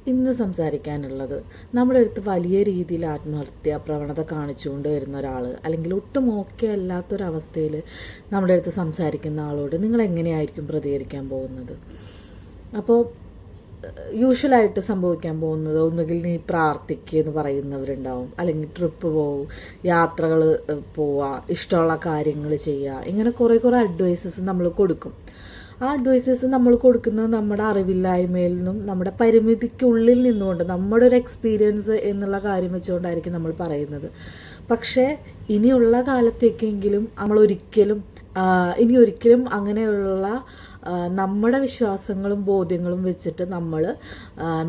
ഇന്ന് സംസാരിക്കാനുള്ളത് നമ്മുടെ അടുത്ത് വലിയ രീതിയിൽ ആത്മഹത്യാ പ്രവണത കാണിച്ചുകൊണ്ട് വരുന്ന ഒരാൾ, അല്ലെങ്കിൽ ഒട്ടും ഓക്കെ അല്ലാത്തൊരവസ്ഥയിൽ നമ്മുടെ അടുത്ത് സംസാരിക്കുന്ന ആളോട് നിങ്ങൾ എങ്ങനെയായിരിക്കും പ്രതികരിക്കാൻ പോകുന്നത്? അപ്പോൾ യൂഷ്വലായിട്ട് സംഭവിക്കാൻ പോകുന്നത്, ഒന്നുകിൽ നീ പ്രാർത്ഥിക്കുക എന്ന് പറയുന്നവരുണ്ടാവും, അല്ലെങ്കിൽ ട്രിപ്പ് പോവും, യാത്രകൾ പോവുക, ഇഷ്ടമുള്ള കാര്യങ്ങൾ ചെയ്യുക, ഇങ്ങനെ കുറേ അഡ്വൈസസ് നമ്മൾ കൊടുക്കും. ആ അഡ്വൈസസ് നമ്മൾ കൊടുക്കുന്നത് നമ്മുടെ അറിവില്ലായ്മയിൽ നിന്നും നമ്മുടെ പരിമിതിക്കുള്ളിൽ നിന്നുകൊണ്ട് നമ്മുടെ ഒരു എക്സ്പീരിയൻസ് എന്നുള്ള കാര്യം വെച്ചുകൊണ്ടായിരിക്കും നമ്മൾ പറയുന്നത്. പക്ഷേ ഇനിയുള്ള കാലത്തേക്കെങ്കിലും ഇനി ഒരിക്കലും അങ്ങനെയുള്ള നമ്മുടെ വിശ്വാസങ്ങളും ബോധ്യങ്ങളും വെച്ചിട്ട് നമ്മൾ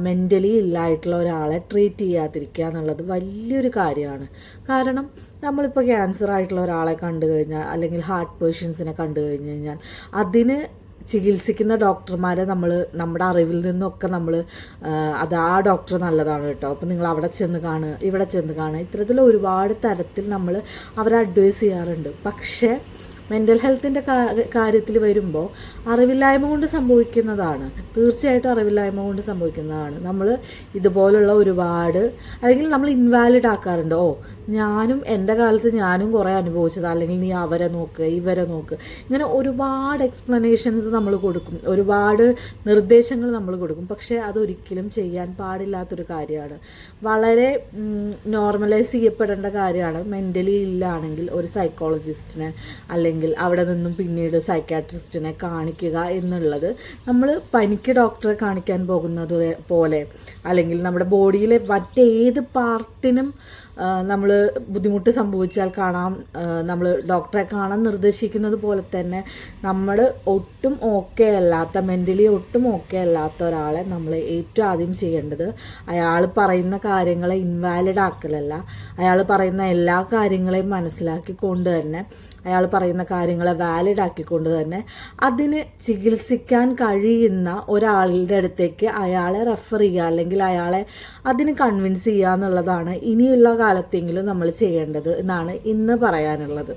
മെൻ്റലി ഇല്ലായിട്ടുള്ള ഒരാളെ ട്രീറ്റ് ചെയ്യാതിരിക്കുക എന്നുള്ളത് വലിയൊരു കാര്യമാണ്. കാരണം നമ്മളിപ്പോൾ ക്യാൻസർ ആയിട്ടുള്ള ഒരാളെ കണ്ടു കഴിഞ്ഞാൽ, അല്ലെങ്കിൽ ഹാർട്ട് പേഷ്യൻസിനെ കണ്ടു കഴിഞ്ഞ് കഴിഞ്ഞാൽ, അതിന് ചികിത്സിക്കുന്ന ഡോക്ടർമാരെ നമ്മുടെ അറിവിൽ നിന്നൊക്കെ അത് ആ ഡോക്ടർ നല്ലതാണ് കേട്ടോ, അപ്പോൾ നിങ്ങൾ അവിടെ ചെന്ന് കാണുക, ഇവിടെ ചെന്ന് കാണുക, ഇത്തരത്തിൽ ഒരുപാട് തരത്തിൽ നമ്മൾ അവരെ അഡ്വൈസ് ചെയ്യാറുണ്ട്. പക്ഷേ മെൻ്റൽ ഹെൽത്തിൻ്റെ കാര്യത്തിൽ വരുമ്പോൾ അറിവില്ലായ്മ കൊണ്ട് സംഭവിക്കുന്നതാണ്, തീർച്ചയായിട്ടും അറിവില്ലായ്മ കൊണ്ട് സംഭവിക്കുന്നതാണ്. നമ്മൾ ഇതുപോലുള്ള ഒരുപാട്, അല്ലെങ്കിൽ നമ്മൾ ഇൻവാലിഡ് ആക്കാറുണ്ട്. എൻ്റെ കാലത്ത് ഞാനും കുറേ അനുഭവിച്ചത്, അല്ലെങ്കിൽ നീ അവരെ നോക്ക്, ഇവരെ നോക്ക്, ഇങ്ങനെ ഒരുപാട് എക്സ്പ്ലനേഷൻസ് നമ്മൾ കൊടുക്കും, ഒരുപാട് നിർദ്ദേശങ്ങൾ നമ്മൾ കൊടുക്കും. പക്ഷേ അതൊരിക്കലും ചെയ്യാൻ പാടില്ലാത്തൊരു കാര്യമാണ്. വളരെ നോർമലൈസ് ചെയ്യപ്പെടേണ്ട കാര്യമാണ്. മെൻ്റലി ഇല്ലാണെങ്കിൽ ഒരു സൈക്കോളജിസ്റ്റിനെ, അല്ലെങ്കിൽ അവിടെ നിന്നും പിന്നീട് സൈക്കാട്രിസ്റ്റിനെ കാണിക്കുക എന്നുള്ളത്, നമ്മൾ പനിക്ക് ഡോക്ടറെ കാണിക്കാൻ പോകുന്നത് പോലെ, അല്ലെങ്കിൽ നമ്മുടെ ബോഡിയിലെ മറ്റേത് പാർട്ടിനും നമ്മൾ ബുദ്ധിമുട്ട് സംഭവിച്ചാൽ നമ്മൾ ഡോക്ടറെ കാണാൻ നിർദ്ദേശിക്കുന്നത് പോലെ തന്നെ, നമ്മൾ ഒട്ടും ഓക്കെ അല്ലാത്ത, മെൻ്റലി ഒട്ടും ഓക്കെ അല്ലാത്ത ഒരാളെ നമ്മൾ ഏറ്റവും ആദ്യം ചെയ്യേണ്ടത് അയാൾ പറയുന്ന കാര്യങ്ങളെ ഇൻവാലിഡ് ആക്കലല്ല, അയാൾ പറയുന്ന എല്ലാ കാര്യങ്ങളെയും മനസ്സിലാക്കിക്കൊണ്ട് തന്നെ, അയാൾ പറയുന്ന കാര്യങ്ങളെ വാലിഡ് ആക്കിക്കൊണ്ട് തന്നെ അതിന് ചികിത്സിക്കാൻ കഴിയുന്ന ഒരാളുടെ അടുത്തേക്ക് അയാളെ റെഫർ ചെയ്യുക, അല്ലെങ്കിൽ അയാളെ അതിന് കൺവിൻസ് ചെയ്യുക എന്നുള്ളതാണ് ഇനിയുള്ള കാലത്തെങ്കിലും നമ്മൾ ചെയ്യേണ്ടത് എന്നാണ് ഇന്ന് പറയാനുള്ളത്.